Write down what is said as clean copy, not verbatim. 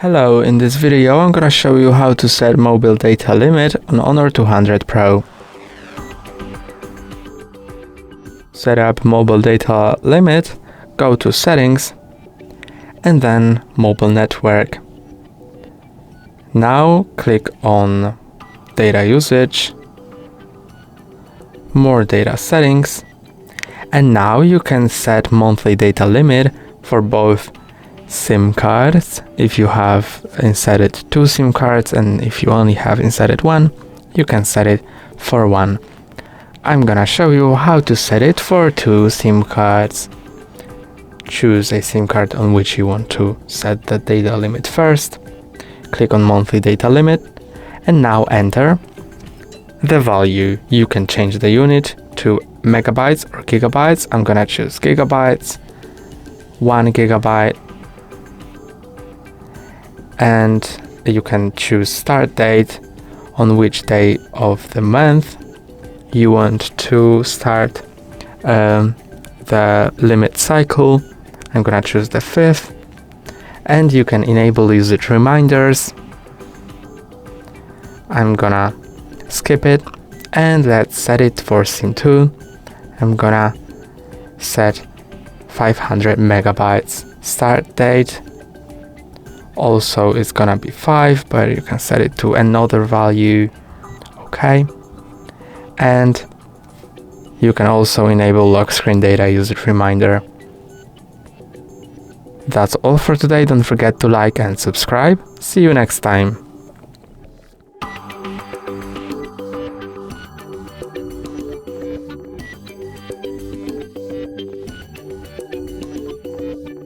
Hello, in this video I'm gonna show you how to set mobile data limit on Honor 200 Pro. Set up mobile data limit, go to settings and then mobile network. Now click on data usage, more data settings, and now you can set monthly data limit for both SIM cards. If you have inserted 2 SIM cards and if you only have inserted 1, you can set it for 1. I'm gonna show you how to set it for 2 SIM cards. Choose a SIM card on which you want to set the data limit first. Click on monthly data limit and now enter the value. You can change the unit to megabytes or gigabytes. I'm gonna choose gigabytes, 1 gigabyte. And you can choose start date, on which day of the month you want to start the limit cycle. I'm gonna choose the 5th, and you can enable usage reminders. I'm gonna skip it and let's set it for SIM 2. I'm gonna set 500 megabytes. Start date also is gonna be 5, but you can set it to another value. Okay, and you can also enable lock screen data usage reminder. That's all for today. Don't forget to like and subscribe. See you next time.